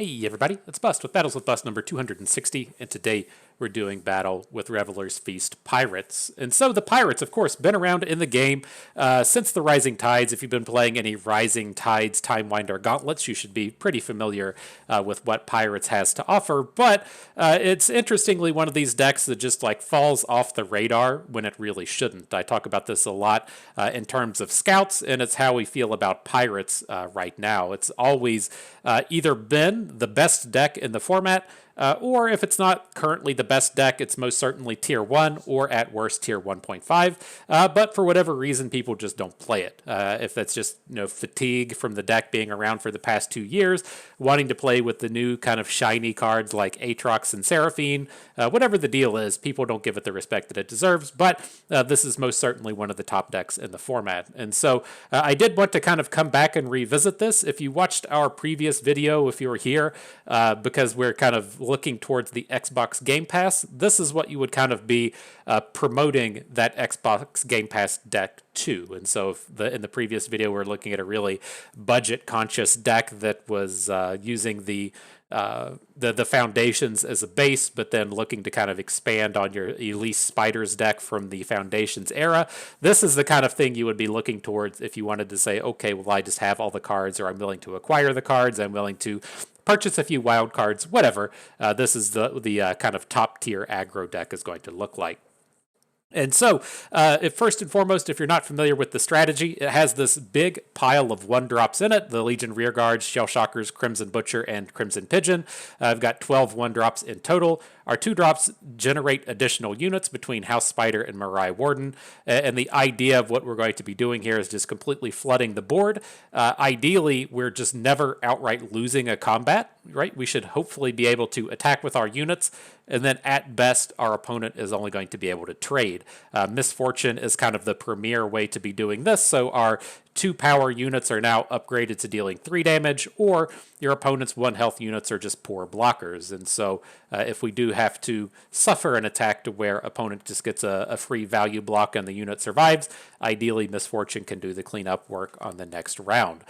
Hey everybody, it's Bust with Battles with Bust number 260, and today we're doing Battle with Reveler's Feast Pirates. And so the Pirates, of course, been around in the game since the Rising Tides. If you've been playing any Rising Tides Time Winder Gauntlets, you should be pretty familiar with what Pirates has to offer. But it's interestingly one of these decks that just like falls off the radar when it really shouldn't. I talk about this a lot in terms of scouts, and it's how we feel about Pirates right now. It's always either been the best deck in the format, or if it's not currently the best deck, it's most certainly tier 1 or at worst tier 1.5. But for whatever reason, people just don't play it. If that's just fatigue from the deck being around for the past 2 years, wanting to play with the new kind of shiny cards like Aatrox and Seraphine, whatever the deal is, people don't give it the respect that it deserves. But this is most certainly one of the top decks in the format. And so I did want to kind of come back and revisit this. If you watched our previous video, if you were here, because we're kind of looking towards the Xbox Game Pass, this is what you would kind of be promoting that Xbox Game Pass deck to. And so in the previous video, we're looking at a really budget-conscious deck that was using the foundations as a base, but then looking to kind of expand on your Elise Spiders deck from the foundations era. This is the kind of thing you would be looking towards if you wanted to say, okay, well, I just have all the cards, or I'm willing to acquire the cards, I'm willing to purchase a few wild cards, whatever. This is the kind of top tier aggro deck is going to look like. And so, first and foremost, if you're not familiar with the strategy, it has this big pile of 1-drops in it, the Legion Rearguards, Shell Shockers, Crimson Butcher, and Crimson Pigeon. I've got 12 1-drops in total. Our 2-drops generate additional units between House Spider and Mirai Warden, and the idea of what we're going to be doing here is just completely flooding the board. Ideally, we're just never outright losing a combat, right? We should hopefully be able to attack with our units, and then at best, our opponent is only going to be able to trade. Misfortune is kind of the premier way to be doing this, so our 2 power units are now upgraded to dealing 3 damage, or your opponent's 1 health units are just poor blockers. And so if we do have to suffer an attack to where opponent just gets a free value block and the unit survives, ideally Misfortune can do the cleanup work on the next round.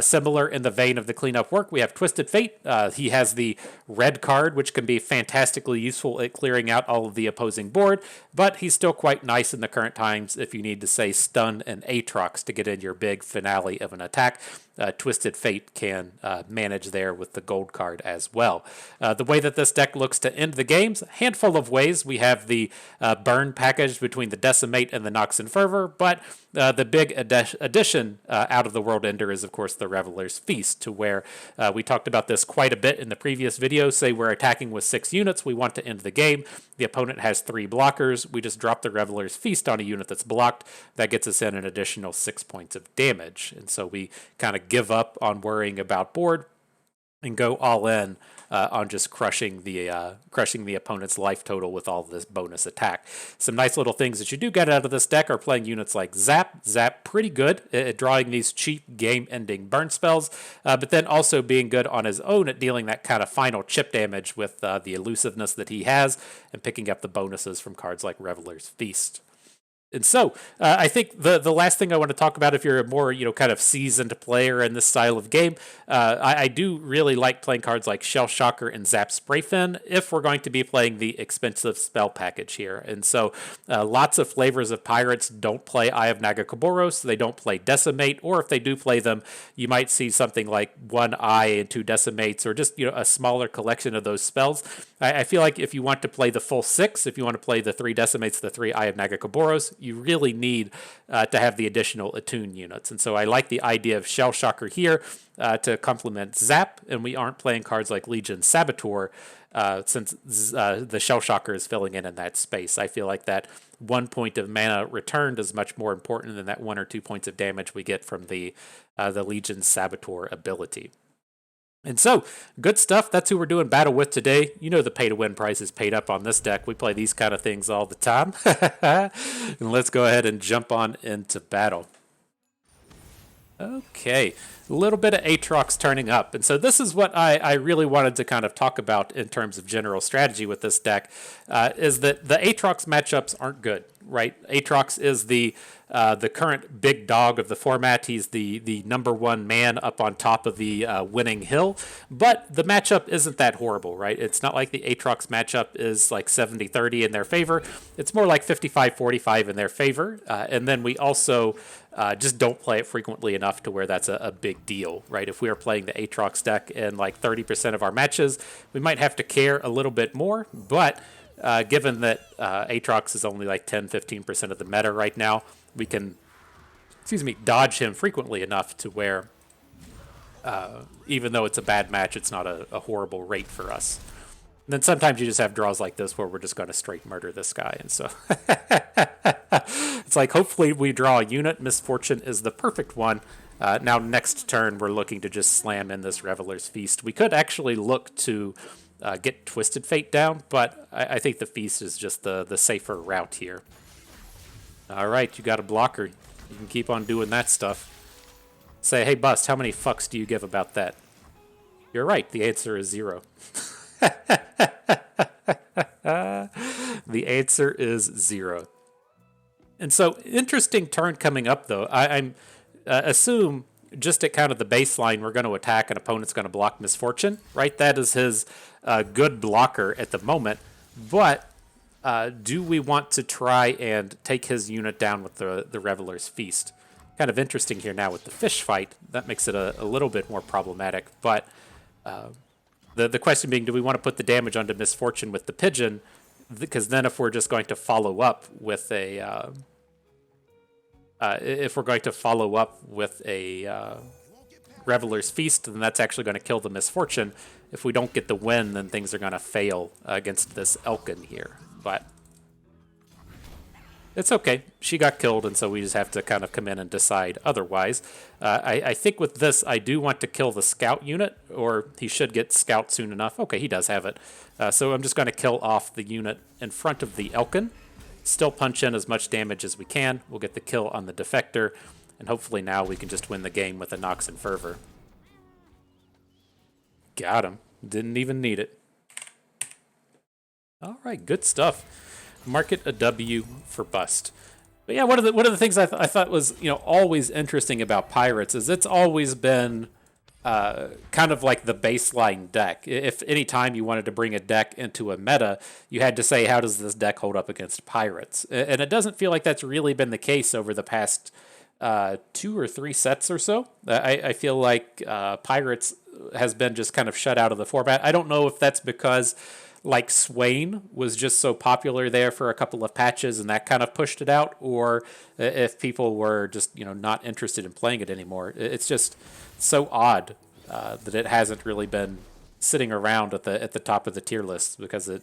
Similar in the vein of the cleanup work, we have Twisted Fate. He has the red card, which can be fantastically useful at clearing out all of the opposing board, but he's still quite nice in the current times if you need to, say, stun an Aatrox to get in your big finale of an attack. Twisted Fate can manage there with the gold card as well. The way that this deck looks to end the games, a handful of ways. We have the burn package between the Decimate and the Nox and Fervor, but the big addition out of the World Ender is, of course, the Reveler's Feast, to where we talked about this quite a bit in the previous video. Say we're attacking with 6 units, we want to end the game. The opponent has 3 blockers. We just drop the Reveler's Feast on a unit that's blocked. That gets us in an additional 6 points of damage. And so we kind of give up on worrying about board and go all in on just crushing the opponent's life total with all this bonus attack. Some nice little things that you do get out of this deck are playing units like Zap. Zap pretty good at drawing these cheap game-ending burn spells, but then also being good on his own at dealing that kind of final chip damage with the elusiveness that he has and picking up the bonuses from cards like Reveler's Feast. And so I think the last thing I want to talk about, if you're a more kind of seasoned player in this style of game, I do really like playing cards like Shell Shocker and Zap Sprayfin if we're going to be playing the expensive spell package here. And so lots of flavors of Pirates don't play Eye of Nagakoboros, they don't play Decimate, or if they do play them, you might see something like 1 Eye and 2 Decimates, or just a smaller collection of those spells. I feel like if you want to play the full 6, if you want to play the 3 Decimates, the 3 Eye of Nagakoboros, you really need to have the additional attune units. And so I like the idea of Shell Shocker here to complement Zap, and we aren't playing cards like Legion Saboteur since the Shell Shocker is filling in that space. I feel like that 1 point of mana returned is much more important than that 1 or 2 points of damage we get from the Legion Saboteur ability. And so, good stuff. That's who we're doing battle with today. You know the pay-to-win price is paid up on this deck. We play these kind of things all the time. And let's go ahead and jump on into battle. Okay, a little bit of Aatrox turning up. And so this is what I really wanted to kind of talk about in terms of general strategy with this deck, is that the Aatrox matchups aren't good, right? Aatrox is the the current big dog of the format. He's the number one man up on top of the winning hill. But the matchup isn't that horrible, right? It's not like the Aatrox matchup is like 70-30 in their favor. It's more like 55-45 in their favor. And then we also just don't play it frequently enough to where that's a big deal, right? If we are playing the Aatrox deck in like 30% of our matches, we might have to care a little bit more. But given that Aatrox is only like 10-15% of the meta right now, we can, dodge him frequently enough to where even though it's a bad match, it's not a horrible rate for us. And then sometimes you just have draws like this where we're just going to straight murder this guy. And so it's like, hopefully we draw a unit. Misfortune is the perfect one. Now next turn, we're looking to just slam in this Reveler's Feast. We could actually look to get Twisted Fate down, but I think the Feast is just the safer route here. All right, you got a blocker. You can keep on doing that stuff. Say, hey, Bust, how many fucks do you give about that? You're right, the answer is 0. The answer is 0. And so, interesting turn coming up, though. I'm assume just at kind of the baseline, we're going to attack, an opponent's going to block Misfortune, right? That is his good blocker at the moment. But do we want to try and take his unit down with the Reveler's Feast? Kind of interesting here now with the fish fight. That makes it a little bit more problematic. But the question being, do we want to put the damage onto Misfortune with the pigeon? Because then if we're just going to follow up with a... Reveler's Feast, then that's actually going to kill the Misfortune. If we don't get the win, then things are going to fail against this Elkin here. But it's okay. She got killed, and so we just have to kind of come in and decide otherwise. I think with this, I do want to kill the Scout unit, or he should get Scout soon enough. Okay, he does have it. So I'm just going to kill off the unit in front of the Elkin. Still punch in as much damage as we can. We'll get the kill on the Defector, and hopefully now we can just win the game with a Nox and Fervor. Got him. Didn't even need it. All right, good stuff. Market a W for Bust. But yeah, one of the things I thought was always interesting about Pirates is it's always been kind of like the baseline deck. If any time you wanted to bring a deck into a meta, you had to say, how does this deck hold up against Pirates? And it doesn't feel like that's really been the case over the past 2 or 3 sets or so. I feel like Pirates has been just kind of shut out of the format. I don't know if that's because like Swain was just so popular there for a couple of patches and that kind of pushed it out, or if people were just not interested in playing it anymore. It's just so odd that it hasn't really been sitting around at the top of the tier list, because it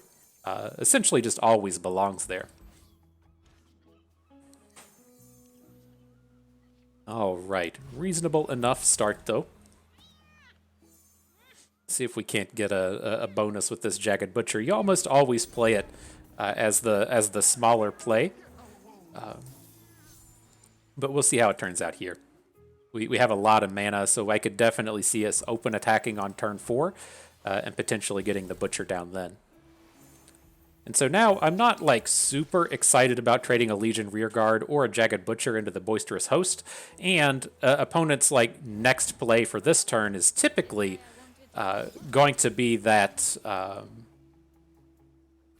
essentially just always belongs there. All right, reasonable enough start though. See if we can't get a bonus with this Jagged Butcher. You almost always play it as the smaller play, but we'll see how it turns out here. We have a lot of mana, so I could definitely see us open attacking on turn 4 and potentially getting the Butcher down then. And so now I'm not like super excited about trading a Legion Rearguard or a Jagged Butcher into the Boisterous Host, and opponents' like next play for this turn is typically going to be that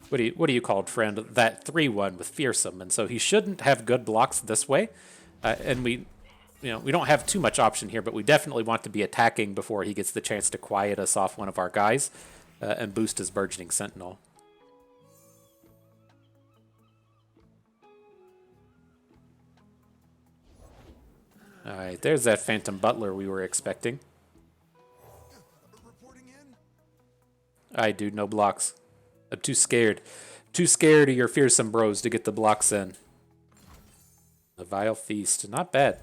what do you call it, friend? That 3/1 with Fearsome, and so he shouldn't have good blocks this way. And we don't have too much option here, but we definitely want to be attacking before he gets the chance to quiet us off one of our guys and boost his Burgeoning Sentinel. All right, there's that Phantom Butler we were expecting. Alright, dude, no blocks. I'm too scared. Too scared of your fearsome bros to get the blocks in. A Vile Feast. Not bad.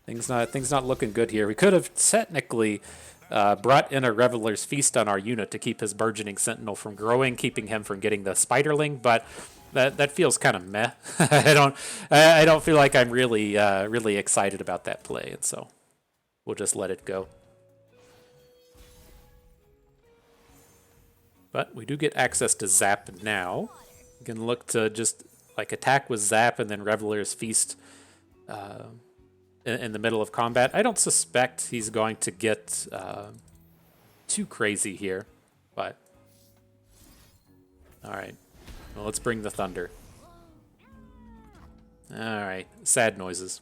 Things not looking good here. We could have technically brought in a Reveler's Feast on our unit to keep his Burgeoning Sentinel from growing, keeping him from getting the Spiderling, but that feels kind of meh. I don't feel like I'm really excited about that play, and so we'll just let it go. But we do get access to Zap now. We can look to just like attack with Zap and then Reveler's Feast in the middle of combat. I don't suspect he's going to get too crazy here, but all right. Well, let's bring the thunder. All right, sad noises.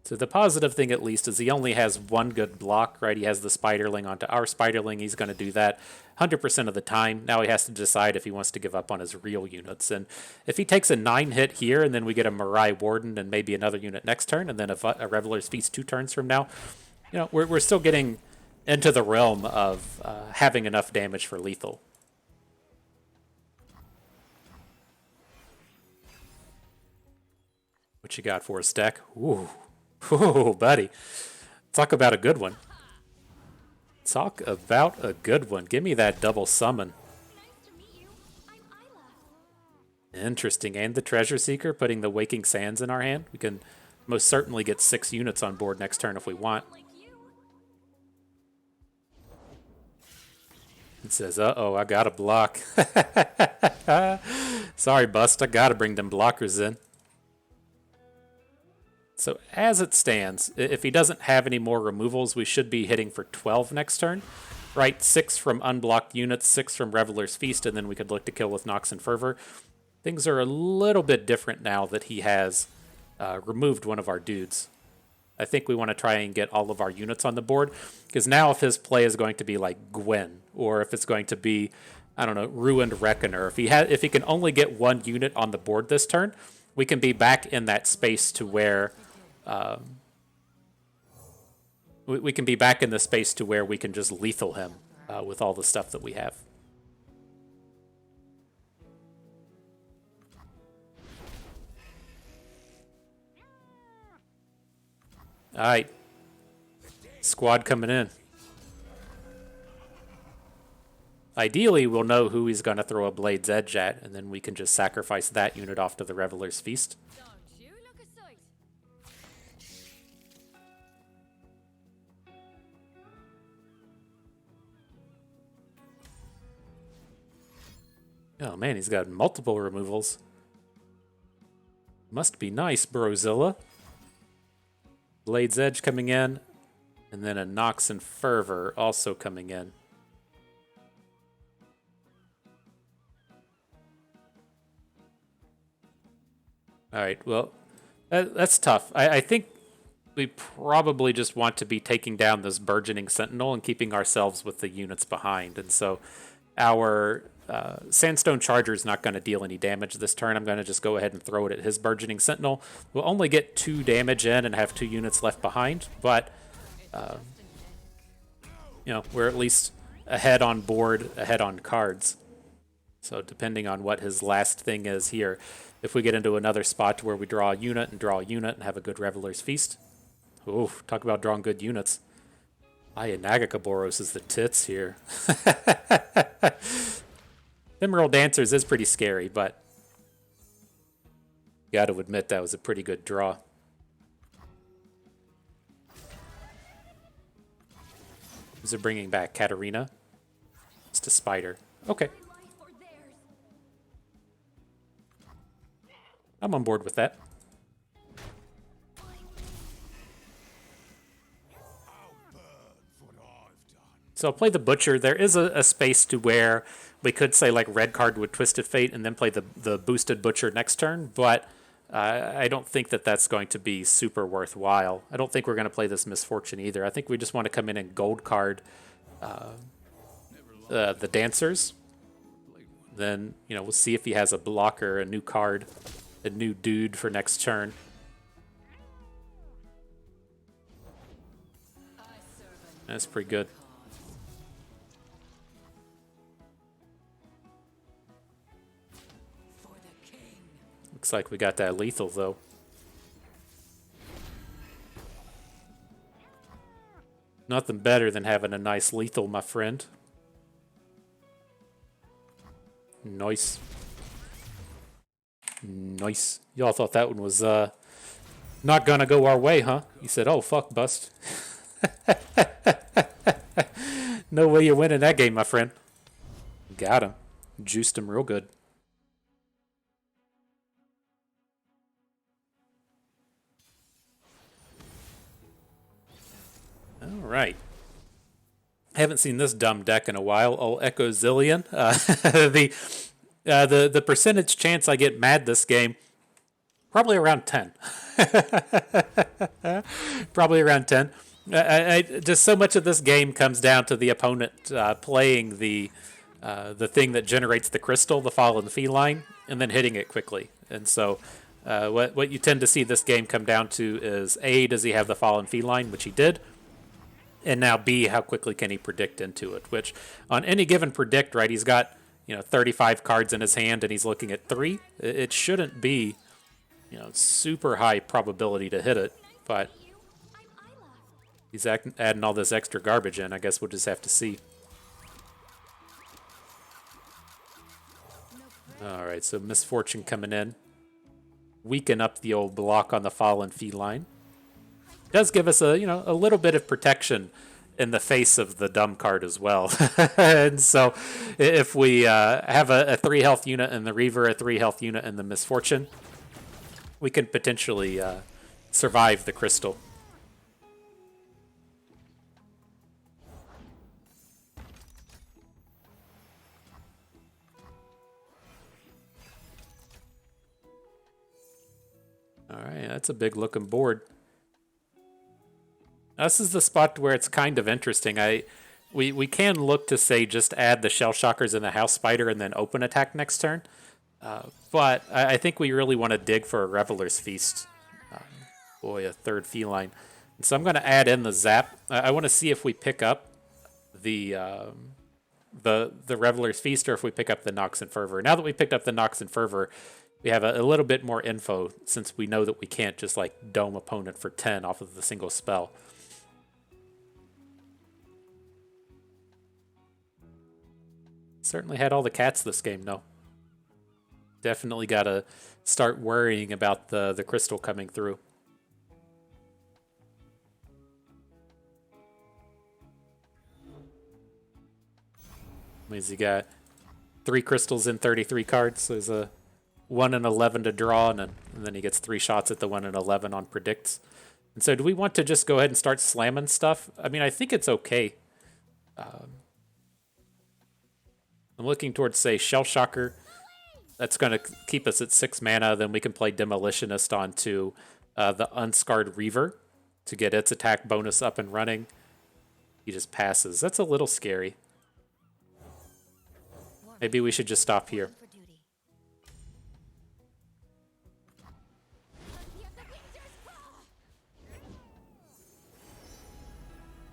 So the positive thing, at least, is he only has one good block, right? He has the Spiderling onto our Spiderling. He's going to do that 100% of the time. Now he has to decide if he wants to give up on his real units. And if he takes a 9-hit here, and then we get a Mirai Warden and maybe another unit next turn, and then a Reveler's Feast 2 turns from now, you know, we're still getting into the realm of having enough damage for lethal. What you got for us, deck? Ooh. Ooh, buddy. Talk about a good one. Talk about a good one. Give me that double summon. Nice to meet you. I'm Isla. Interesting. And the Treasure Seeker, putting the Waking Sands in our hand. We can most certainly get 6 units on board next turn if we want. Like you. It says, uh-oh, I got to block. Sorry, Bust. I got to bring them blockers in. So as it stands, if he doesn't have any more removals, we should be hitting for 12 next turn. Right, 6 from unblocked units, 6 from Reveler's Feast, and then we could look to kill with Nox and Fervor. Things are a little bit different now that he has removed one of our dudes. I think we want to try and get all of our units on the board, because now if his play is going to be like Gwen, or if it's going to be, I don't know, Ruined Reckoner, if he can only get 1 unit on the board this turn, we can be back in that space to where we can be back in the space to where we can just lethal him with all the stuff that we have. All right, squad coming in. Ideally, we'll know who he's going to throw a Blade's Edge at, and then we can just sacrifice that unit off to the Reveler's Feast. Don't you look a sight. Oh man, he's got multiple removals. Must be nice, Brozilla. Blade's Edge coming in, and then a Nox and Fervor also coming in. All right, well, that's tough. I think we probably just want to be taking down this burgeoning Sentinel and keeping ourselves with the units behind. And so our Sandstone Charger is not going to deal any damage this turn. I'm going to just go ahead and throw it at his burgeoning Sentinel. We'll only get 2 damage in and have 2 units left behind, but you know, we're at least ahead on board, ahead on cards. So depending on what his last thing is here, if we get into another spot where we draw a unit and have a good Reveler's Feast. Ooh, talk about drawing good units. Nagakaboros is the tits here. Emerald Dancers is pretty scary, but got to admit that was a pretty good draw. Is it bringing back Katarina? It's a spider. Okay. I'm on board with that. So I'll play the Butcher. There is a space to where we could say like red card with Twisted Fate and then play the boosted Butcher next turn, but I don't think that that's going to be super worthwhile. I don't think we're going to play this Misfortune either. I think we just want to come in and gold card the Dancers. Then, you know, we'll see if he has a blocker, a new card, a new dude for next turn. That's pretty good. Looks like we got that lethal, though. Nothing better than having a nice lethal, my friend. Nice. Nice. Y'all thought that one was not gonna go our way, huh? You said, oh, fuck, bust. No way you're winning that game, my friend. Got him. Juiced him real good. All right. Haven't seen this dumb deck in a while. Oh, Echo Zillion. The percentage chance I get mad this game, probably around 10. Probably around 10. Just so much of this game comes down to the opponent playing the thing that generates the crystal, the fallen feline, and then hitting it quickly. And so what you tend to see this game come down to is A, does he have the fallen feline, which he did, and now B, how quickly can he predict into it? Which on any given predict, right, he's got 35 cards in his hand and he's looking at 3. It shouldn't be super high probability to hit it, but he's adding all this extra garbage in. I guess we'll just have to see. All right, so Misfortune coming in, weaken up the old block on the fallen feline. Does give us a little bit of protection in the face of the dumb card as well. And so if we have a 3 health unit in the Reaver, a 3 health unit in the Misfortune, we can potentially survive the crystal. All right, that's a big looking board. This is the spot where it's kind of interesting. We can look to say just add the Shell Shockers and the House Spider and then open attack next turn. But I think we really want to dig for a Reveler's Feast. Boy, a 3rd feline. And so I'm going to add in the Zap. I want to see if we pick up the Reveler's Feast or if we pick up the Nox and Fervor. Now that we picked up the Nox and Fervor, we have a little bit more info since we know that we can't just like dome opponent for 10 off of the single spell. Certainly had all the cats this game, though. Definitely got to start worrying about the crystal coming through. Means he got 3 crystals in 33 cards. So there's a 1 in 11 to draw, and then he gets 3 shots at the 1 in 11 on predicts. And so do we want to just go ahead and start slamming stuff? I mean, I think it's okay. I'm looking towards, say, Shell Shocker. That's going to keep us at 6 mana. Then we can play Demolitionist onto the Unscarred Reaver to get its attack bonus up and running. He just passes. That's a little scary. Maybe we should just stop here.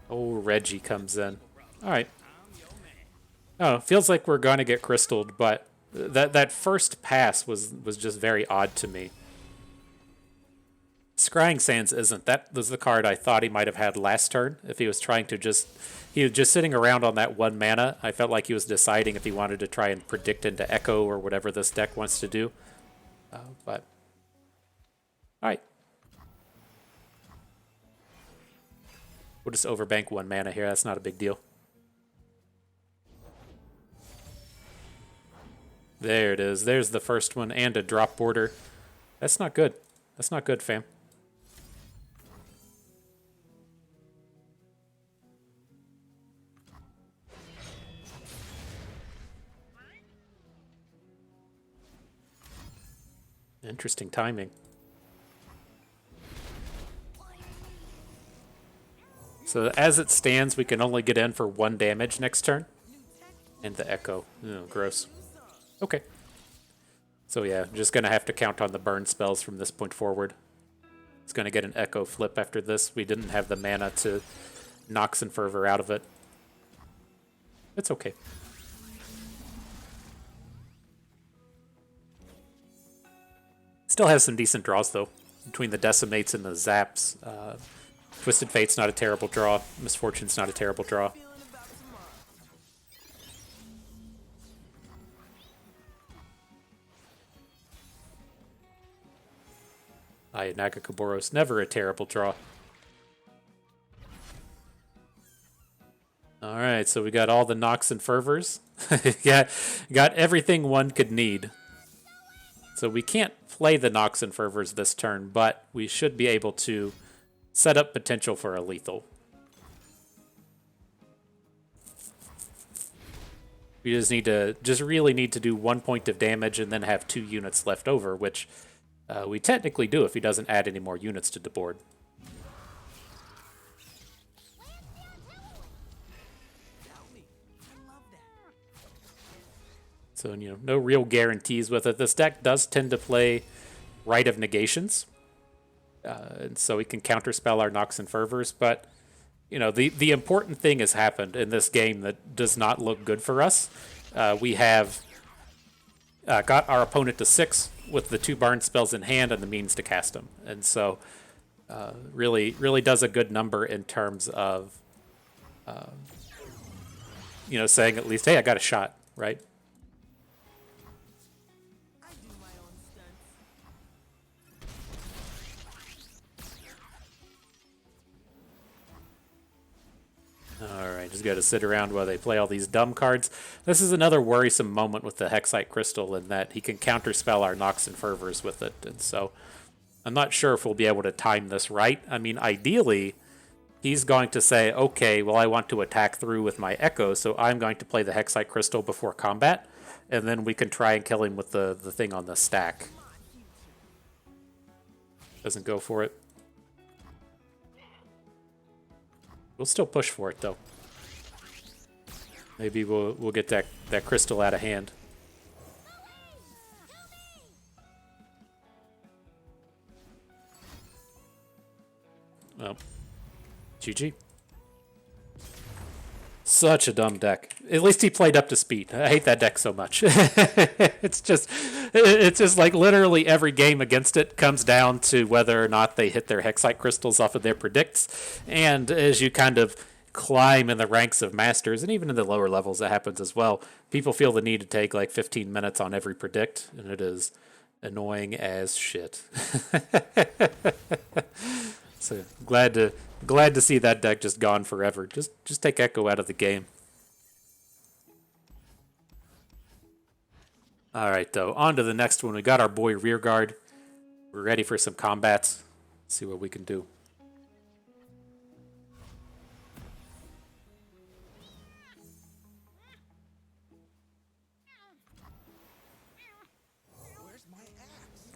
Oh, Reggie comes in. All right. Oh, feels like we're going to get crystalled, but that first pass was just very odd to me. Scrying Sands isn't. That was the card I thought he might have had last turn. If he was trying to he was just sitting around on that 1 mana. I felt like he was deciding if he wanted to try and predict into Echo or whatever this deck wants to do. But all right. We'll just overbank 1 mana here. That's not a big deal. There it is. There's the first one and a drop border. That's not good. That's not good, fam. Interesting timing. So as it stands, we can only get in for 1 damage next turn. And the Echo. Oh, gross. Okay. So yeah, just going to have to count on the burn spells from this point forward. It's going to get an Echo flip after this. We didn't have the mana to Nox and Fervor out of it. It's okay. Still has some decent draws, though, between the Decimates and the Zaps. Twisted Fate's not a terrible draw. Misfortune's not a terrible draw. Nagakaboros, never a terrible draw. All right, so we got all the Nox and Fervors. Yeah, got everything one could need. So we can't play the Nox and Fervors this turn, but we should be able to set up potential for a lethal. We just really need to do 1 point of damage and then have 2 units left over, which we technically do if he doesn't add any more units to the board. So, no real guarantees with it. This deck does tend to play Rite of Negations, and so we can counterspell our Nox and Fervors, but the important thing has happened in this game that does not look good for us. We have got our opponent to 6 with the 2 Barn spells in hand and the means to cast them, and so really does a good number in terms of saying at least, hey, I got a shot, right? Alright, just got to sit around while they play all these dumb cards. This is another worrisome moment with the Hexite Crystal in that he can counterspell our Nox and Fervors with it, and so I'm not sure if we'll be able to time this right. I mean, ideally, he's going to say, okay, well, I want to attack through with my Echo, so I'm going to play the Hexite Crystal before combat, and then we can try and kill him with the thing on the stack. Doesn't go for it. We'll still push for it, though. Maybe we'll get that crystal out of hand. Well, GG. Such a dumb deck. At least he played up to speed. I hate that deck so much. it's just like literally every game against it comes down to whether or not they hit their Hexite crystals off of their predicts. And as you kind of climb in the ranks of masters, and even in the lower levels that happens as well, people feel the need to take like 15 minutes on every predict, and it is annoying as shit. So glad to see that deck just gone forever. Just take Echo out of the game. All right, though. On to the next one. We got our boy Rearguard. We're ready for some combats. Let's see what we can do.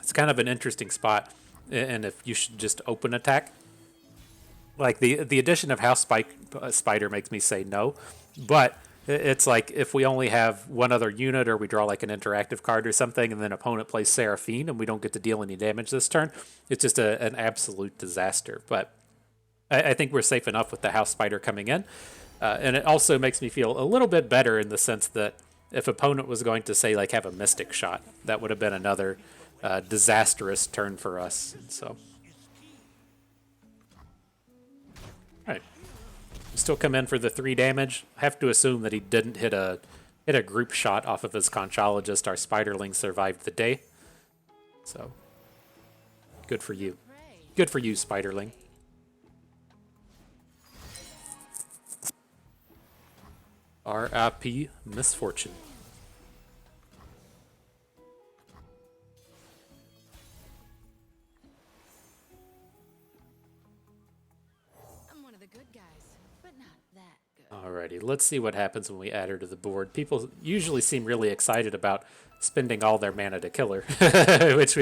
It's kind of an interesting spot, and if you should just open attack. Like the addition of House Spider makes me say no, but it's like if we only have one other unit or we draw like an interactive card or something, and then opponent plays Seraphine and we don't get to deal any damage this turn, it's just an absolute disaster. But I think we're safe enough with the House Spider coming in, and it also makes me feel a little bit better in the sense that if opponent was going to say like have a Mystic Shot, that would have been another disastrous turn for us. So. Right. Still come in for the 3 damage. I have to assume that he didn't hit a group shot off of his Conchologist. Our Spiderling survived the day. So, good for you. Good for you, Spiderling. R.I.P. Misfortune. Alrighty, let's see what happens when we add her to the board. People usually seem really excited about spending all their mana to kill her, which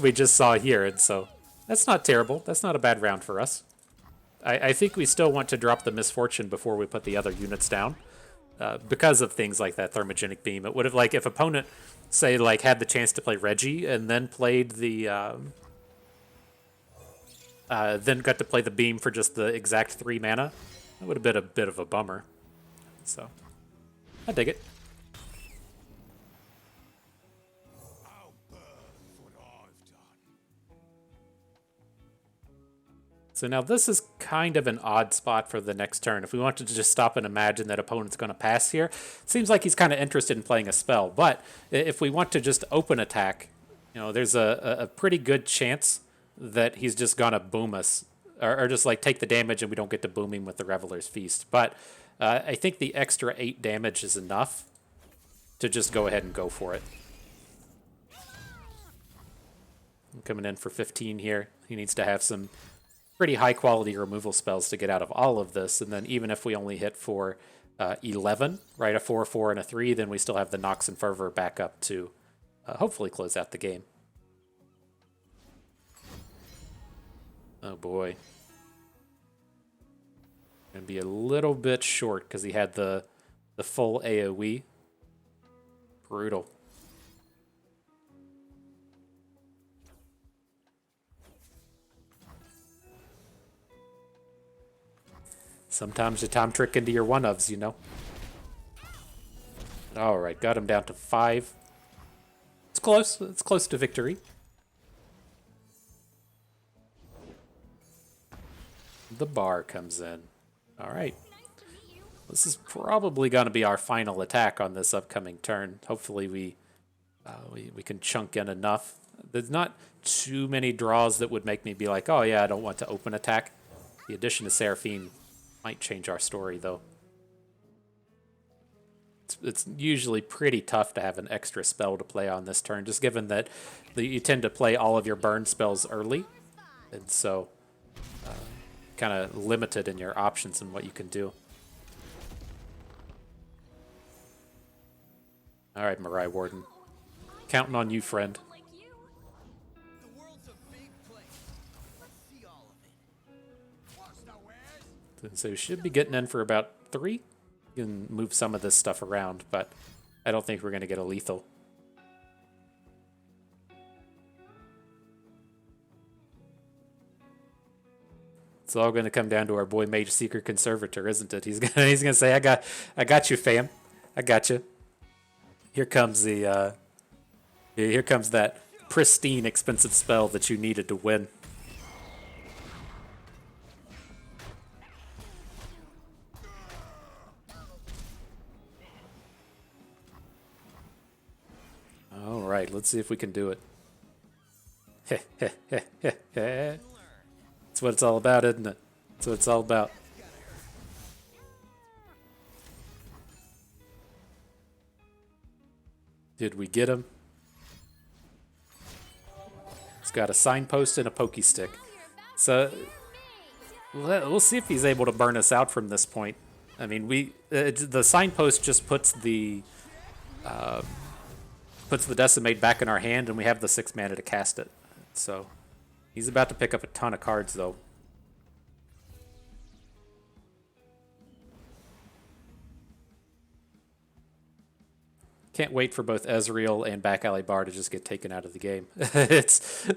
we just saw here, and so that's not terrible. That's not a bad round for us. I think we still want to drop the Misfortune before we put the other units down, because of things like that Thermogenic Beam. It would have, like, if opponent, say, like, had the chance to play Reggie and then played the... then got to play the Beam for just the exact 3 mana, that would have been a bit of a bummer. So, I dig it. So now this is kind of an odd spot for the next turn. If we wanted to just stop and imagine that opponent's going to pass here, it seems like he's kind of interested in playing a spell. But if we want to just open attack, there's a pretty good chance that he's just going to boom us. Or just like take the damage and we don't get to boom him with the Reveler's Feast. But I think the extra 8 damage is enough to just go ahead and go for it. I'm coming in for 15 here. He needs to have some pretty high quality removal spells to get out of all of this, and then even if we only hit for 11, right, a 4, 4, and a 3, then we still have the Nox and Fervor back up to hopefully close out the game. Oh boy. Gonna be a little bit short because he had the full AoE. Brutal. Sometimes you time trick into your one-ofs, you know. Alright, got him down to 5. It's close. It's close to victory. The bar comes in. Alright. This is probably going to be our final attack on this upcoming turn. Hopefully we can chunk in enough. There's not too many draws that would make me be like, oh yeah, I don't want to open attack. The addition of Seraphine might change our story, though. It's usually pretty tough to have an extra spell to play on this turn, just given that you tend to play all of your burn spells early, and so kind of limited in your options and what you can do. All right, Mirai Warden. Counting on you, friend. So we should be getting in for about 3. You can move some of this stuff around, but I don't think we're going to get a lethal. It's all going to come down to our boy Mage Seeker Conservator, isn't it? He's gonna say, I got you, fam. I got you. Here comes the here comes that pristine, expensive spell that you needed to win. All right, let's see if we can do it. That's what it's all about, isn't it? That's what it's all about. Did we get him? He's got a signpost and a pokey stick. So we'll see if he's able to burn us out from this point. I mean, the signpost just puts the Decimate back in our hand, and we have the 6 mana to cast it. So he's about to pick up a ton of cards, though. Can't wait for both Ezreal and Back Alley Bar to just get taken out of the game. it's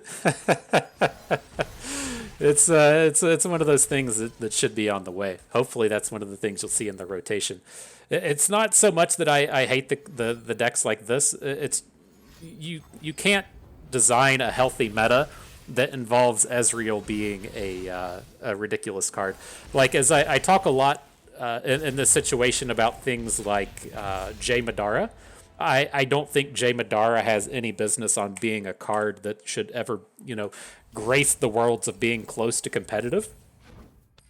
it's one of those things that should be on the way. Hopefully that's one of the things you'll see in the rotation. It's not so much that I hate the decks like this. It's you can't design a healthy meta that involves Ezreal being a ridiculous card. Like, as I talk a lot in this situation about things like Jay Madara, I don't think Jay Madara has any business on being a card that should ever, grace the worlds of being close to competitive.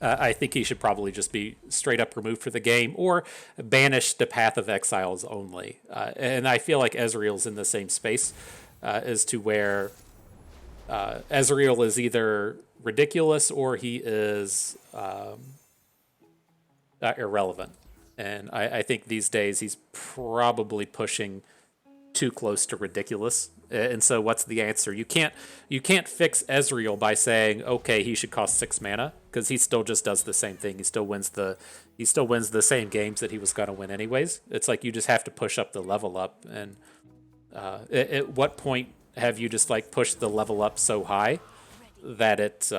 I think he should probably just be straight up removed for the game or banished to Path of Exiles only. And I feel like Ezreal's in the same space as to where Ezreal is either ridiculous or he is irrelevant. And I think these days he's probably pushing too close to ridiculous. And so what's the answer? You can't fix Ezreal by saying, okay, he should cost 6 mana, because he still just does the same thing. He still wins the same games that he was going to win anyways. It's like you just have to push up the level up. And at what point have you just like pushed the level up so high that it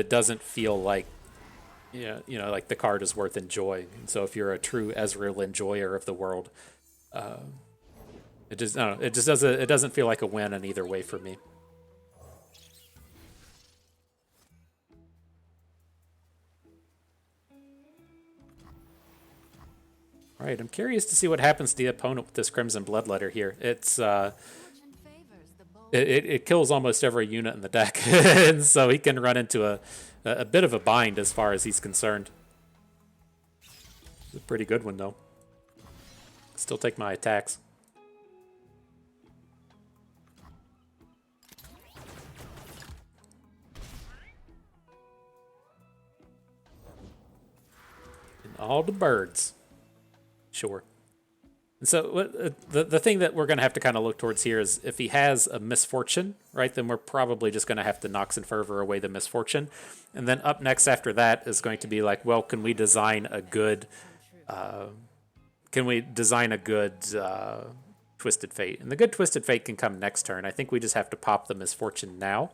doesn't feel like like the card is worth enjoying? And so if you're a true Ezreal enjoyer of the world, it doesn't feel like a win in either way for me. All right, I'm curious to see what happens to the opponent with this Crimson Bloodletter here. It's it kills almost every unit in the deck, and so he can run into a bit of a bind as far as he's concerned. It's a pretty good one though. Still take my attacks. And all the birds. Sure. And so the thing that we're going to have to kind of look towards here is if he has a misfortune, right, then we're probably just going to have to Nox and Fervor away the misfortune. And then up next after that is going to be like, well, can we design a good Twisted Fate? And the good Twisted Fate can come next turn. I think we just have to pop the misfortune now.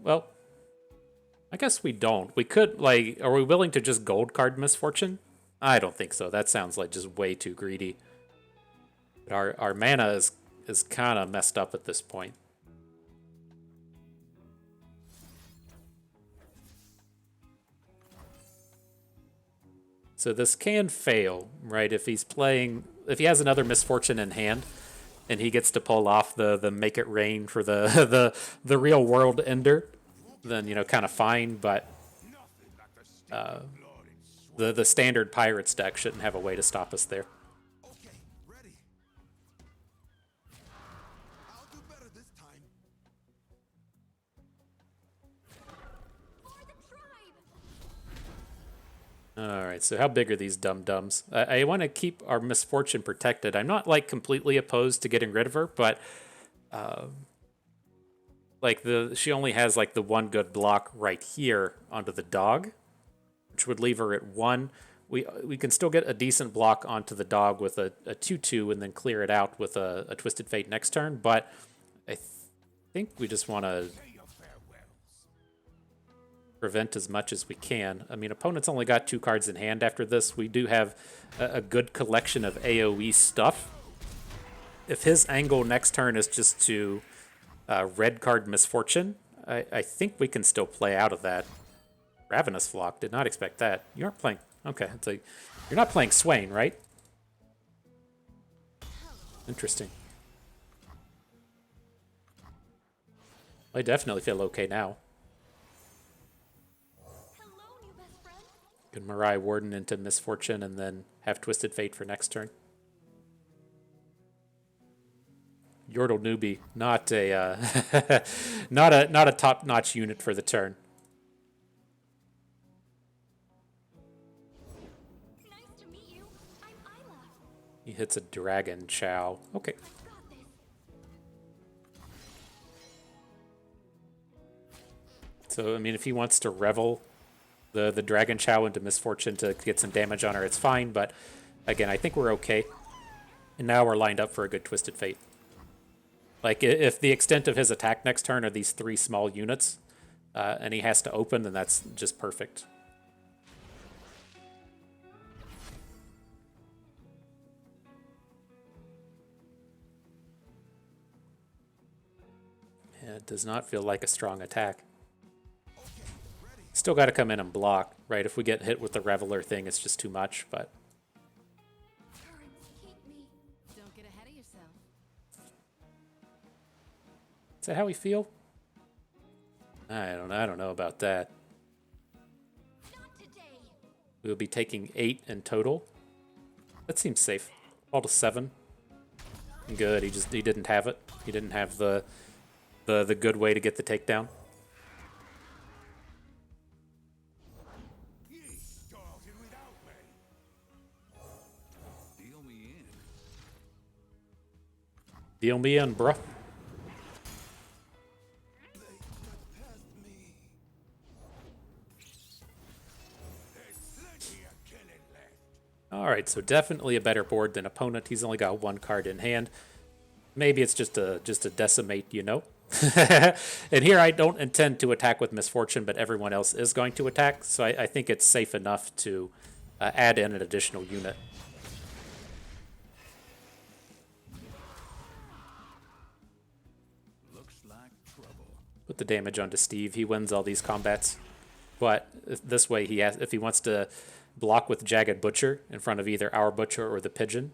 Well, I guess we don't. We could, like, are we willing to just gold card misfortune? I don't think so. That sounds like just way too greedy. But our mana is kind of messed up at this point. So this can fail, right? If he has another misfortune in hand, and he gets to pull off the make it rain for the real world ender, then kind of fine. But the standard Pirates deck shouldn't have a way to stop us there. Okay, ready. I'll do better this time. For the tribe. All right, so how big are these dum-dums? I want to keep our misfortune protected. I'm not like completely opposed to getting rid of her, but she only has like the one good block right here onto the dog, which would leave her at 1. We can still get a decent block onto the dog with a 2/2 and then clear it out with a Twisted Fate next turn, but I think we just want to prevent as much as we can. I mean, opponents only got 2 cards in hand after this. We do have a good collection of AoE stuff. If his angle next turn is just to red card misfortune, I think we can still play out of that. Ravenous Flock, did not expect that. You aren't playing... Okay, it's like... You're not playing Swain, right? Interesting. I definitely feel okay now. Hello, new best friend. Could Mirai Warden into Misfortune and then have Twisted Fate for next turn. Yordle Newbie, not a not a top-notch unit for the turn. Nice to meet you. I'm Isla. He hits a Dragon Chow. Okay. I've got this. So, I mean, if he wants to revel the Dragon Chow into Misfortune to get some damage on her, it's fine. But, again, I think we're okay. And now we're lined up for a good Twisted Fate. Like, if the extent of his attack next turn are these 3 small units, and he has to open, then that's just perfect. Yeah, it does not feel like a strong attack. Still got to come in and block, right? If we get hit with the Reveler thing, it's just too much, but... Currents keep me. Don't get ahead of yourself. Is that how we feel? I don't know about that. Not today. We'll be taking 8 in total. That seems safe. All to 7. Good. He didn't have it. He didn't have the good way to get the takedown. Ye started without me. Deal me in. Deal me in, bruh. They got past me. There's plenty of killing left. All right, so definitely a better board than opponent. He's only got 1 card in hand. Maybe it's just a decimate, you know. And here I don't intend to attack with Misfortune, but everyone else is going to attack, so I think it's safe enough to add in an additional unit. Looks like trouble. Put the damage onto Steve. He wins all these combats. But this way, if he wants to block with Jagged Butcher in front of either our Butcher or the Pigeon,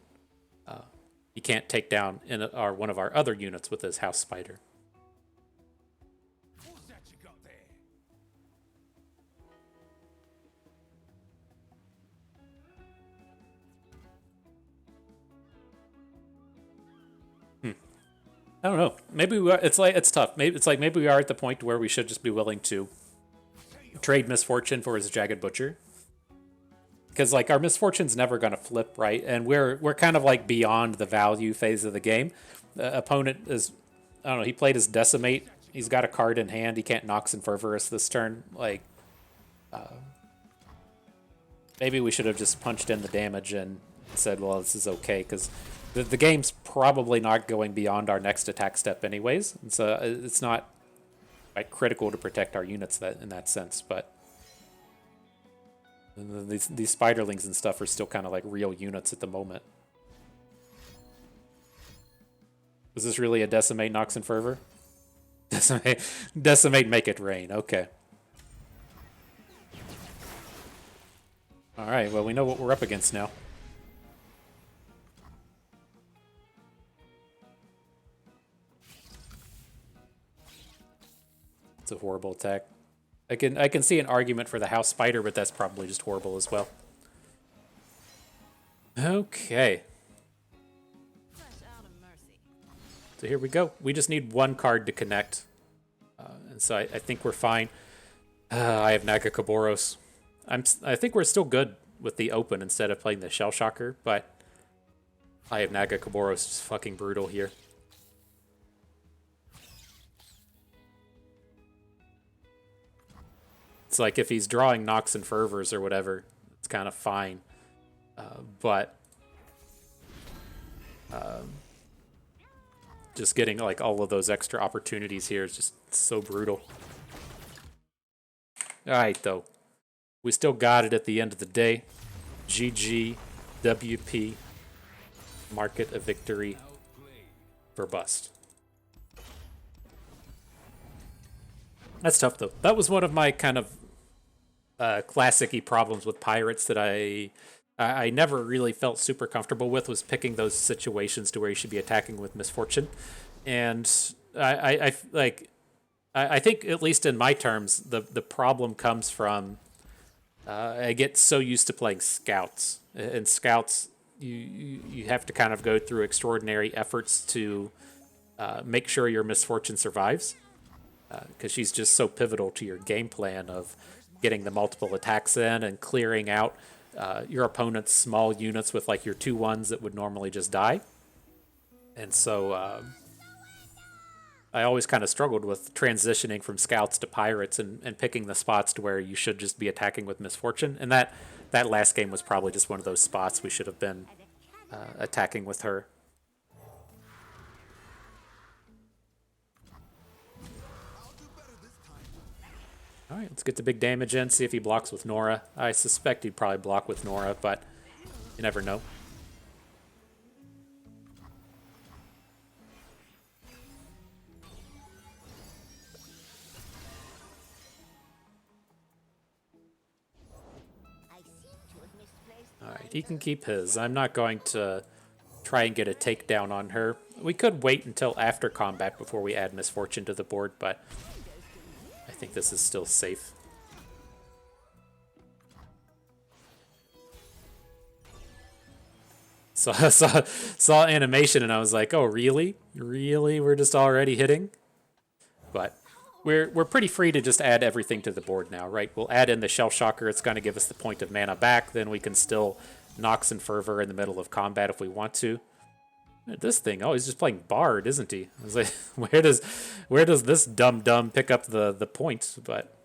he can't take down one of our other units with his House Spider. What's that you got there? I don't know. Maybe it's tough. Maybe we are at the point where we should just be willing to trade Misfortune for his Jagged Butcher. Because like our Misfortune's never gonna flip, right? And we're kind of like beyond the value phase of the game. The opponent is, I don't know, he played his Decimate. He's got a card in hand. He can't Nox and Fervor us this turn. Like, maybe we should have just punched in the damage and said, well, this is okay, because the game's probably not going beyond our next attack step anyways. And so it's not like critical to protect our units in that sense, but these spiderlings and stuff are still kind of like real units at the moment. Was this really a Decimate, Nox, and Fervor? Decimate, make it rain. Okay. All right, well, we know what we're up against now. It's a horrible attack. I can see an argument for the House Spider, but that's probably just horrible as well. Okay. So here we go. We just need one card to connect. And so I think we're fine. I have Nagakoboros. I think we're still good with the open instead of playing the Shell Shocker, but I have Nagakoboros just fucking brutal here. It's like if he's drawing Nox and Fervors or whatever, it's kind of fine. But just getting like all of those extra opportunities here is just so brutal. All right, though. We still got it at the end of the day. GG, WP, market a victory for bust. That's tough, though. That was one of my kind of classic-y problems with Pirates that I never really felt super comfortable with, was picking those situations to where you should be attacking with Misfortune. And I think, at least in my terms, the problem comes from I get so used to playing Scouts. And Scouts, you have to kind of go through extraordinary efforts to make sure your Misfortune survives. Because she's just so pivotal to your game plan of getting the multiple attacks in and clearing out your opponent's small units with like your 2/1s that would normally just die. And so I always kind of struggled with transitioning from Scouts to Pirates and picking the spots to where you should just be attacking with Misfortune. And that last game was probably just one of those spots we should have been attacking with her. All right, let's get the big damage in, see if he blocks with Nora. I suspect he'd probably block with Nora, but you never know. All right, he can keep his. I'm not going to try and get a takedown on her. We could wait until after combat before we add Misfortune to the board, but I think this is still safe. So I saw animation and I was like, oh, really? Really? We're just already hitting? But we're pretty free to just add everything to the board now, right? We'll add in the Shell Shocker. It's going to give us the point of mana back. Then we can still Nox and Fervor in the middle of combat if we want to. This thing, oh, he's just playing Bard, isn't he? I was like, where does this dum-dum pick up the points? But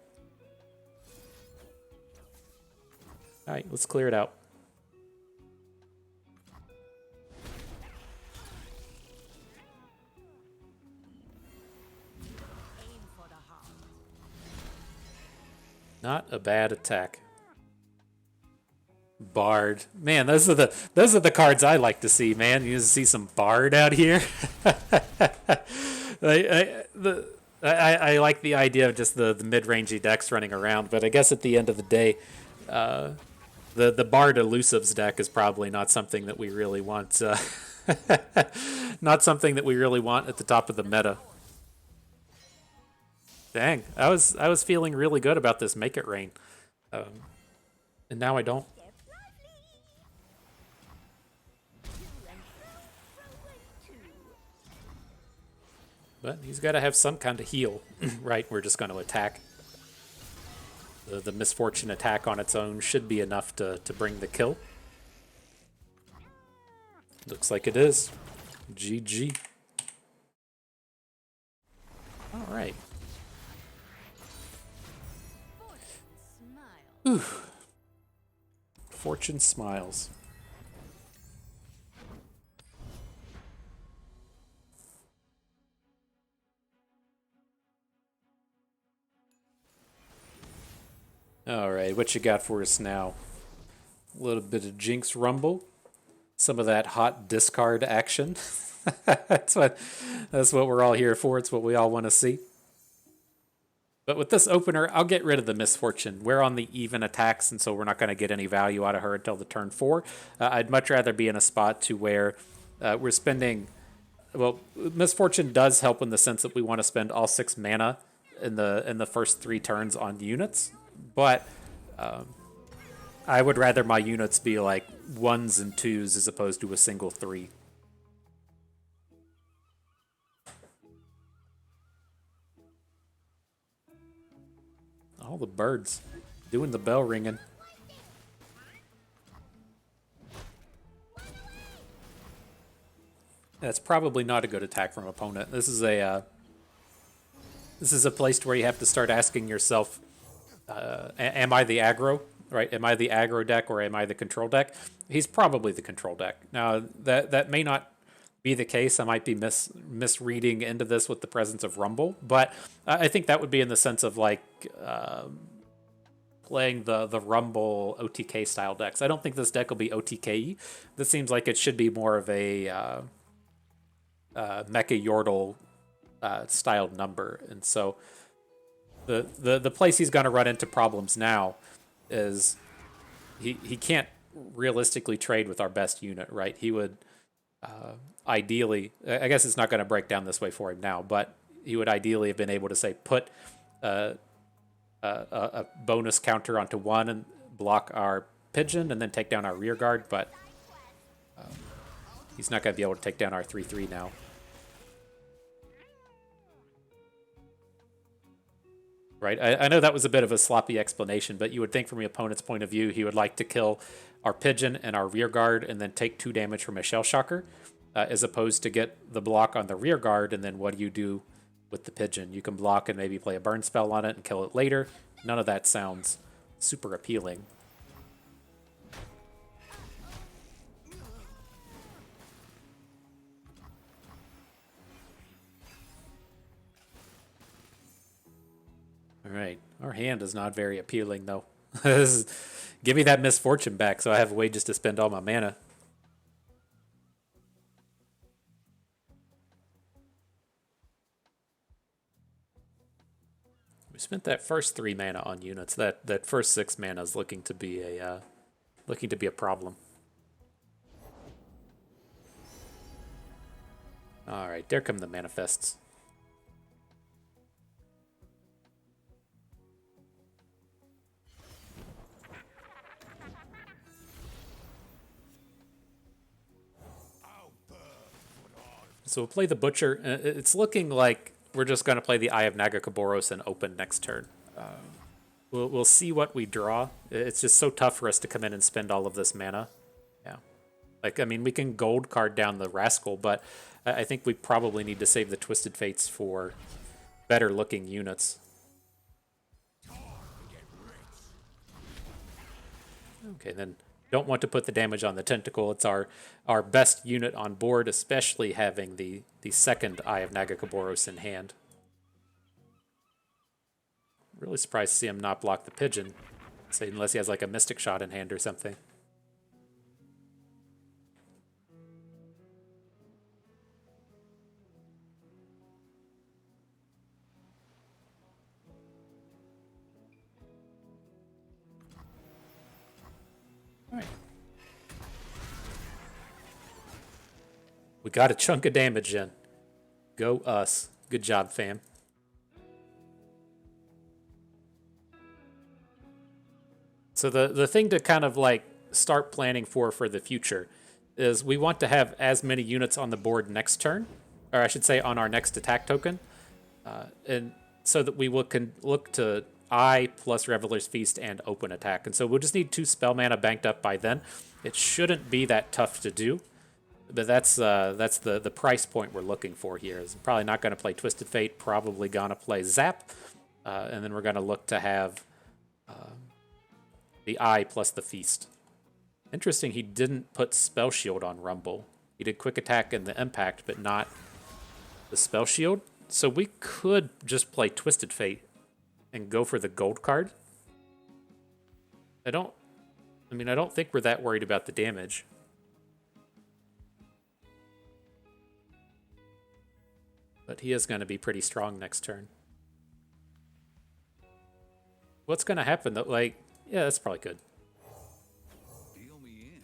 all right, let's clear it out. Not a bad attack. Bard, man, those are the cards I like to see, man. You see some Bard out here. I like the idea of just the mid-rangey decks running around, but I guess at the end of the day, the Bard Elusives deck is probably not something that we really want Not something that we really want at the top of the meta. Dang, I was feeling really good about this Make It Rain, and now I don't. Step lively. To and fro and to. But he's got to have some kind of heal, right? We're just going to attack. The misfortune attack on its own should be enough to bring the kill. Looks like it is. GG. All right. Smile. Fortune smiles. All right, what you got for us now? A little bit of Jinx Rumble, some of that hot discard action. That's what we're all here for. It's what we all want to see. But with this opener, I'll get rid of the Misfortune. We're on the even attacks, and so we're not going to get any value out of her until the turn 4. I'd much rather be in a spot to where we're spending... Well, Misfortune does help in the sense that we want to spend all 6 mana in the first 3 turns on units, but I would rather my units be like 1s and 2s as opposed to a single 3. All the birds doing the bell ringing. That's probably not a good attack from opponent. This is a place where you have to start asking yourself, am I the aggro? Right? Am I the aggro deck or am I the control deck? He's probably the control deck. Now that may not be the case. I might be misreading into this with the presence of Rumble, but I think that would be in the sense of like playing the Rumble OTK style decks. I don't think this deck will be OTK. This seems like it should be more of a Mecha Yordle styled number, and so the place he's going to run into problems now is he can't realistically trade with our best unit, right? He would ideally, I guess it's not going to break down this way for him now, but he would ideally have been able to say put a bonus counter onto 1 and block our pigeon and then take down our rear guard, but he's not going to be able to take down our 3/3 now. Right, I know that was a bit of a sloppy explanation, but you would think from the opponent's point of view, he would like to kill our pigeon and our rear guard and then take 2 damage from a shell shocker, as opposed to get the block on the rear guard, and then what do you do with the pigeon? You can block and maybe play a burn spell on it and kill it later. None of that sounds super appealing. All right, our hand is not very appealing, though. Give me that Misfortune back so I have wages to spend all my mana. We spent that first 3 mana on units. That first 6 mana is looking to be a problem. All right, there come the manifests. So we'll play the Butcher. It's looking like we're just going to play the Eye of Nagakaboros and open next turn. We'll see what we draw. It's just so tough for us to come in and spend all of this mana. Yeah. Like, I mean, we can gold card down the Rascal, but I think we probably need to save the Twisted Fates for better looking units. Okay, then don't want to put the damage on the Tentacle. It's our best unit on board, especially having the second Eye of Nagakaboros in hand. Really surprised to see him not block the pigeon, say, unless he has like a Mystic Shot in hand or something. All right. We got a chunk of damage in. Go us. Good job, fam. So the thing to kind of like start planning for the future is we want to have as many units on the board next turn, or I should say on our next attack token, and so that we can look to I plus Reveler's Feast and open attack. And so we'll just need 2 spell mana banked up by then. It shouldn't be that tough to do, but that's the price point we're looking for here. Is probably not going to play Twisted Fate, probably going to play Zap, and then we're going to look to have the Eye plus the Feast. Interesting, he didn't put Spell Shield on Rumble. He did Quick Attack and the Impact, but not the Spell Shield. So we could just play Twisted Fate and go for the gold card. I don't think we're that worried about the damage. But he is going to be pretty strong next turn. What's going to happen though? Like, yeah, that's probably good. Deal me in.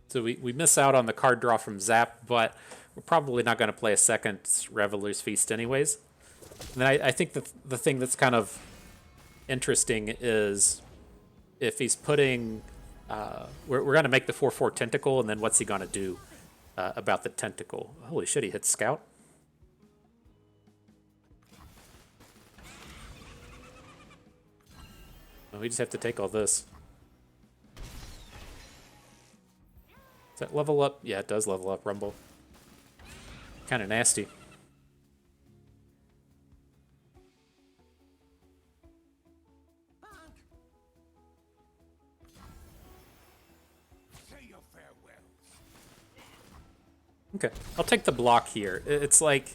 So we miss out on the card draw from Zap, but we're probably not going to play a second Reveler's Feast anyways. And then I think the thing that's kind of interesting is if he's putting... we're going to make the 4/4 Tentacle, and then what's he going to do about the Tentacle? Holy shit, he hit Scout. Oh, we just have to take all this. Does that level up? Yeah, it does level up Rumble. Kind of nasty. Say your farewells. Okay, I'll take the block here. It's like,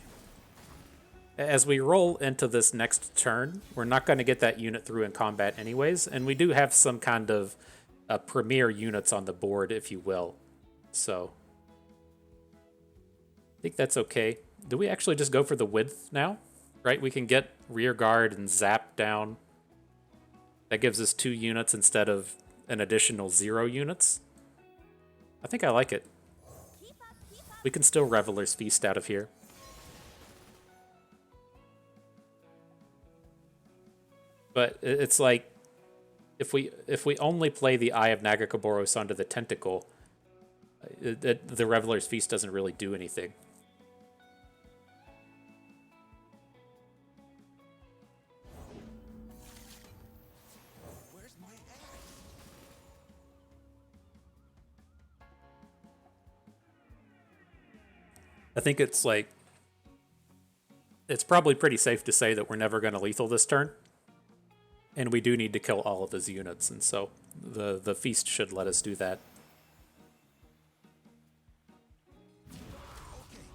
as we roll into this next turn, we're not going to get that unit through in combat anyways, and we do have some kind of premier units on the board, if you will. So, I think that's okay. Do we actually just go for the width now? Right, we can get rear guard and zap down. That gives us 2 units instead of an additional 0 units. I think I like it. We can still Reveler's Feast out of here. But it's like, if we only play the Eye of Nagakaboros onto the Tentacle, the Reveler's Feast doesn't really do anything. Where's my axe? I think it's like, it's probably pretty safe to say that we're never going to lethal this turn. And we do need to kill all of his units, and so the feast should let us do that. Okay,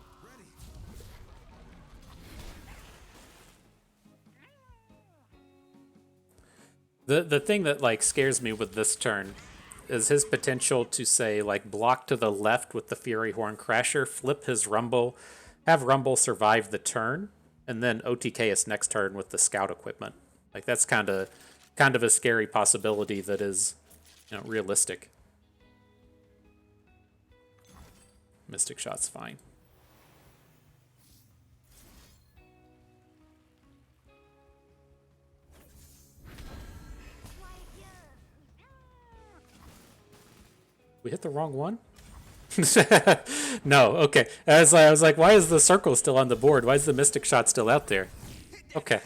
ready. The thing that like scares me with this turn is his potential to say like block to the left with the Fury Horn Crasher, flip his Rumble, have Rumble survive the turn, and then OTK us next turn with the Scout equipment. Like that's kind of a scary possibility that is, realistic. Mystic Shot's fine. We hit the wrong one? No, okay. I was like, why is the circle still on the board? Why is the Mystic Shot still out there? Okay.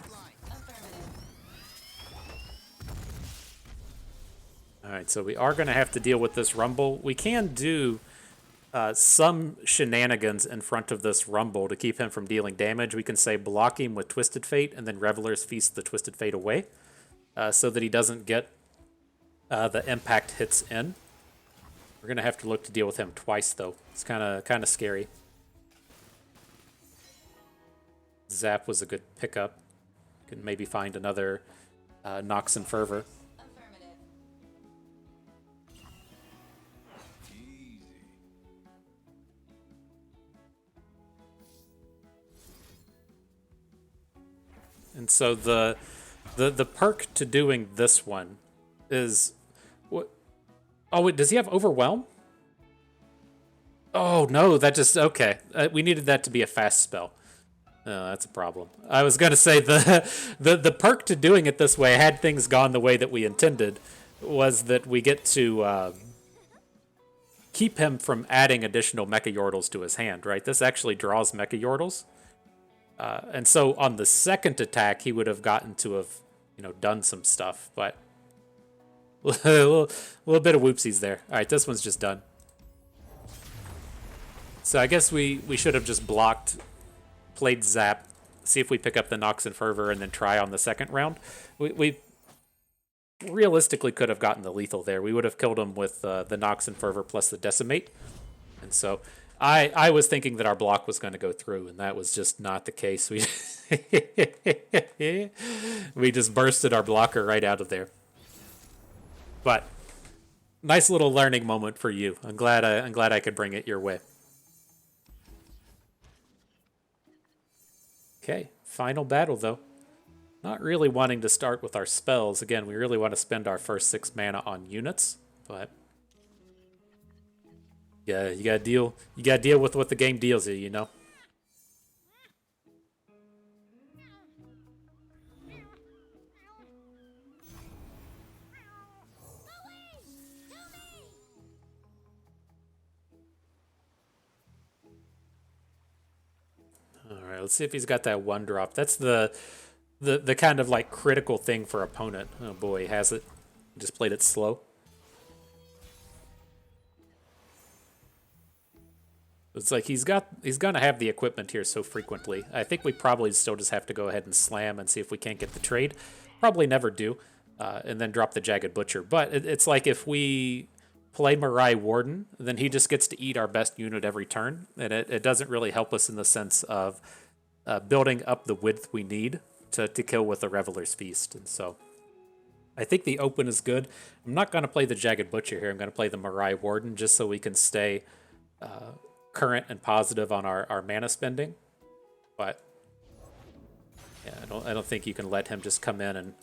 Alright, so we are going to have to deal with this Rumble. We can do some shenanigans in front of this Rumble to keep him from dealing damage. We can say block him with Twisted Fate and then Reveler's Feast the Twisted Fate away so that he doesn't get the impact hits in. We're going to have to look to deal with him twice, though. It's kind of scary. Zap was a good pickup. Can maybe find another Nox and Fervor. Easy. And so the perk to doing this one is Oh, wait, does he have Overwhelm? Oh, no, that just... Okay. We needed that to be a fast spell. Oh, that's a problem. I was going to say the perk to doing it this way, had things gone the way that we intended, was that we get to keep him from adding additional Mecha Yordles to his hand, right? This actually draws Mecha Yordles. And so on the second attack, he would have gotten to have, done some stuff, but a little bit of whoopsies there. All right, this one's just done. So I guess we should have just blocked, played Zap, see if we pick up the Nox and Fervor, and then try on the second round. We realistically could have gotten the lethal there. We would have killed him with the Nox and Fervor plus the Decimate. And so I was thinking that our block was going to go through, and that was just not the case. We just bursted our blocker right out of there. But nice little learning moment for you. I'm glad I could bring it your way. Okay, final battle though. Not really wanting to start with our spells. Again, we really want to spend our first 6 mana on units, but yeah, you gotta deal with what the game deals you, you know? Alright, let's see if he's got that 1-drop. That's the kind of like critical thing for opponent. Oh boy, he has it. Just played it slow. It's like he's gonna have the equipment here so frequently. I think we probably still just have to go ahead and slam and see if we can't get the trade. Probably never do, and then drop the Jagged Butcher. But it's like if we play Mirai Warden, then he just gets to eat our best unit every turn, and it doesn't really help us in the sense of building up the width we need to kill with the Reveler's Feast. And so I think the open is good. I'm not going to play the Jagged Butcher here. I'm going to play the Mirai Warden just so we can stay current and positive on our mana spending. But yeah, I don't think you can let him just come in and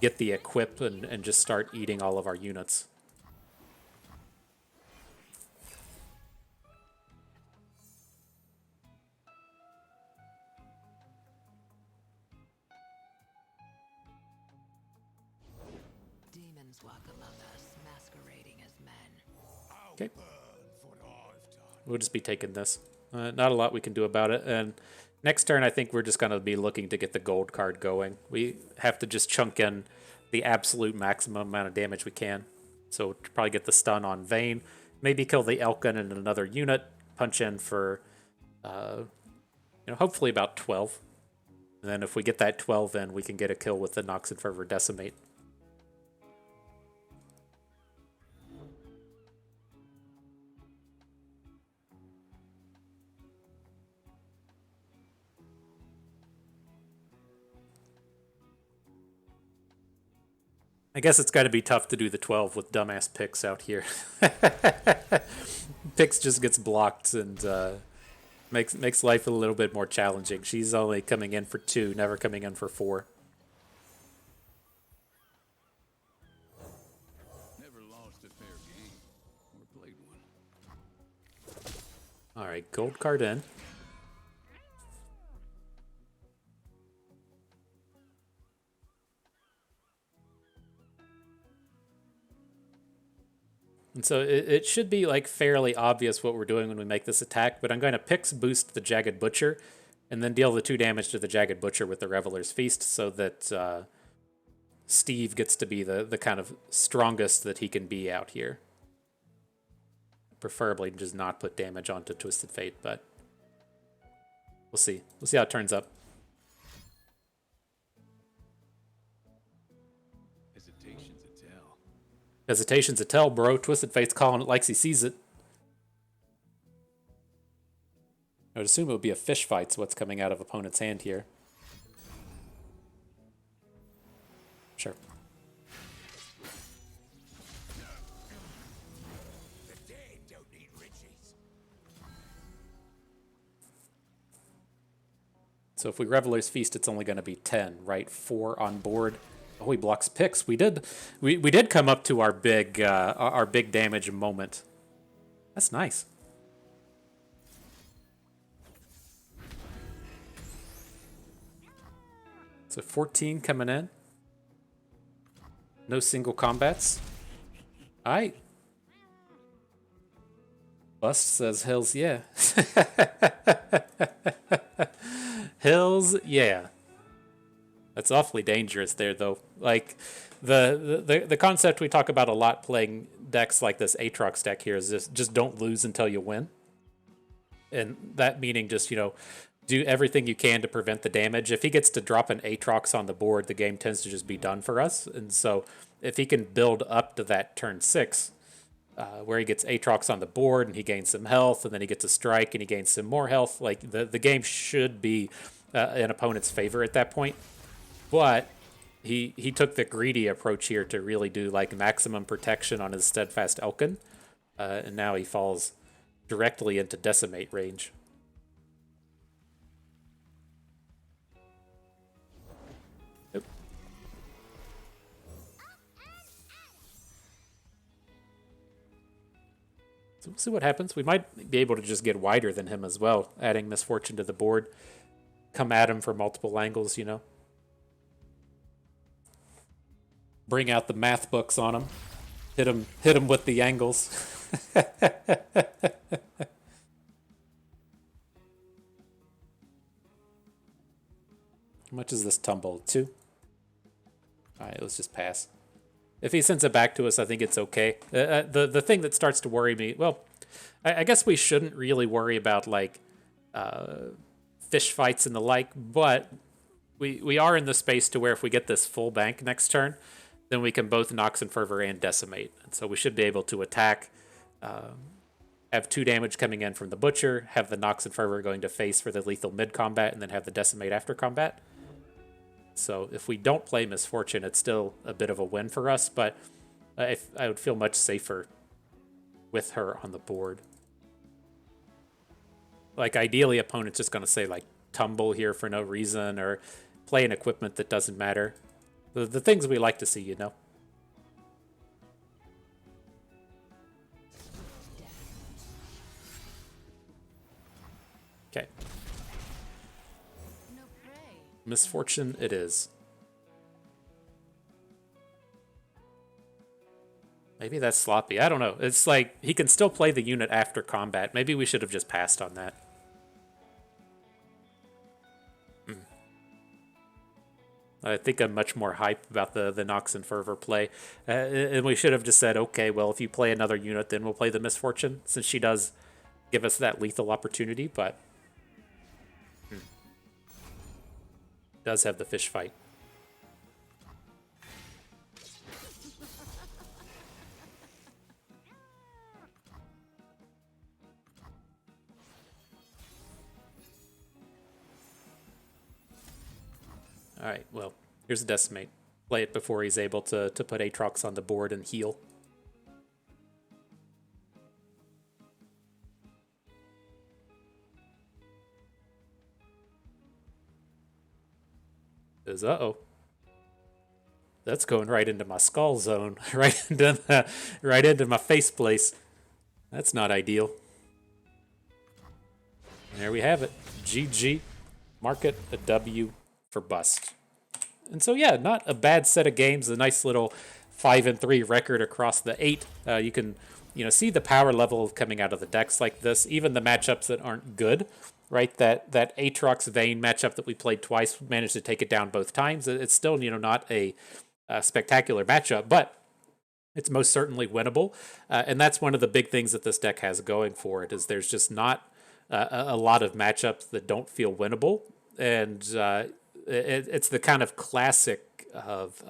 get the equip and just start eating all of our units. Demons walk among us, masquerading as men. Okay. We'll just be taking this. Not a lot we can do about it. And next turn, I think we're just going to be looking to get the gold card going. We have to just chunk in the absolute maximum amount of damage we can. So we'll probably get the stun on Vayne. Maybe kill the Elkin in another unit. Punch in for, hopefully about 12. And then if we get that 12 in, we can get a kill with the Nox and Fervor Decimate. I guess it's got to be tough to do the 12 with dumbass Pix out here. Pix just gets blocked and makes life a little bit more challenging. She's only coming in for 2, never coming in for 4. Never lost a fair game or played one. All right, gold card in. And so it should be like fairly obvious what we're doing when we make this attack, but I'm going to Pix boost the Jagged Butcher and then deal the 2 damage to the Jagged Butcher with the Reveler's Feast so that Steve gets to be the kind of strongest that he can be out here. Preferably just not put damage onto Twisted Fate, but we'll see. We'll see how it turns up. Hesitation's a tell. Hesitation's a tell, bro. Twisted Fate's calling it like he sees it. I would assume it would be a fish fight's what's coming out of opponent's hand here. Sure. The dead don't need riches. So if we Reveler's Feast, it's only going to be 10, right? 4 on board. Oh, he blocks picks. We did come up to our big damage moment. That's nice. So 14 coming in. No single combats. Alright. Bust says Hills yeah. Hills yeah. That's awfully dangerous there though. Like the concept we talk about a lot playing decks like this Aatrox deck here is just don't lose until you win. And that meaning just, do everything you can to prevent the damage. If he gets to drop an Aatrox on the board, the game tends to just be done for us. And so if he can build up to that turn 6, where he gets Aatrox on the board and he gains some health, and then he gets a strike and he gains some more health, like the game should be in opponent's favor at that point. But he took the greedy approach here to really do like maximum protection on his Steadfast Elkin, and now he falls directly into Decimate range. Yep. So we'll see what happens. We might be able to just get wider than him as well, adding Misfortune to the board. Come at him from multiple angles, Bring out the math books on him. Hit him with the angles. How much is this tumble? 2? Alright, let's just pass. If he sends it back to us, I think it's okay. The thing that starts to worry me, well, I guess we shouldn't really worry about, like, fish fights and the like, but we are in the space to where if we get this full bank next turn, then we can both Nox and Fervor and Decimate. And so we should be able to attack, have 2 damage coming in from the Butcher, have the Nox and Fervor going to face for the lethal mid-combat, and then have the Decimate after combat. So if we don't play Misfortune, it's still a bit of a win for us, but I would feel much safer with her on the board. Like, ideally, opponent's just going to say, like, tumble here for no reason, or play an equipment that doesn't matter. The things we like to see, Okay. Misfortune it is. Maybe that's sloppy. I don't know. It's like, he can still play the unit after combat. Maybe we should have just passed on that. I think I'm much more hyped about the Nox and Fervor play. And we should have just said, okay, well, if you play another unit, then we'll play the Misfortune, since she does give us that lethal opportunity, but does have the fish fight. Alright, well, here's a Decimate. Play it before he's able to put Aatrox on the board and heal. Uh-oh. That's going right into my skull zone. right into my face place. That's not ideal. There we have it. GG. Mark it a W for bust. And so, yeah, not a bad set of games. A nice little 5-3 record across the 8. You can, see the power level coming out of the decks like this. Even the matchups that aren't good, right? That Aatrox Vayne matchup that we played twice, managed to take it down both times. It's still, not a spectacular matchup, but it's most certainly winnable. And that's one of the big things that this deck has going for it, is there's just not a lot of matchups that don't feel winnable. And it's the kind of classic of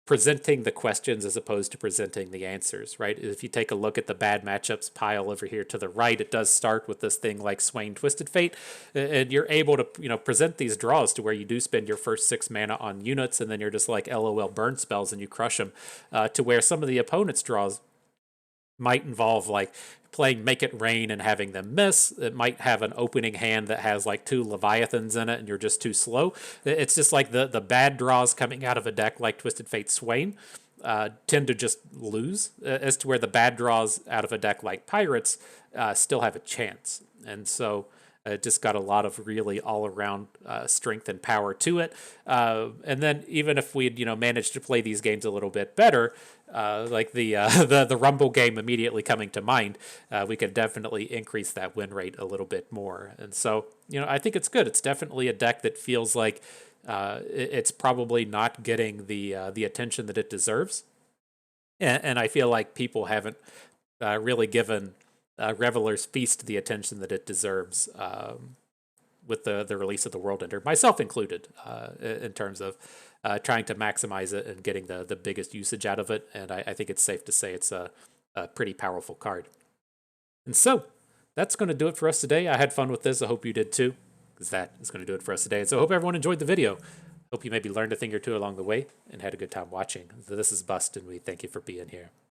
presenting the questions as opposed to presenting the answers, right? If you take a look at the bad matchups pile over here to the right, it does start with this thing like Swain Twisted Fate, and you're able to, present these draws to where you do spend your first 6 mana on units, and then you're just like LOL burn spells and you crush them, to where some of the opponent's draws might involve like playing Make It Rain and having them miss. It might have an opening hand that has like 2 Leviathans in it and you're just too slow. It's just like the bad draws coming out of a deck like Twisted Fate Swain tend to just lose, as to where the bad draws out of a deck like Pirates still have a chance. And so it just got a lot of really all-around strength and power to it. And then even if we'd managed to play these games a little bit better, like the Rumble game immediately coming to mind, we could definitely increase that win rate a little bit more. And so I think it's good. It's definitely a deck that feels like it's probably not getting the attention that it deserves, and I feel like people haven't really given Reveler's Feast the attention that it deserves with the release of the World Ender, myself included, in terms of trying to maximize it and getting the biggest usage out of it. And I think it's safe to say it's a pretty powerful card. And so that's going to do it for us today. I had fun with this. I hope you did too, because that is going to do it for us today. And so I hope everyone enjoyed the video. Hope you maybe learned a thing or two along the way and had a good time watching. So this is Bust, and we thank you for being here.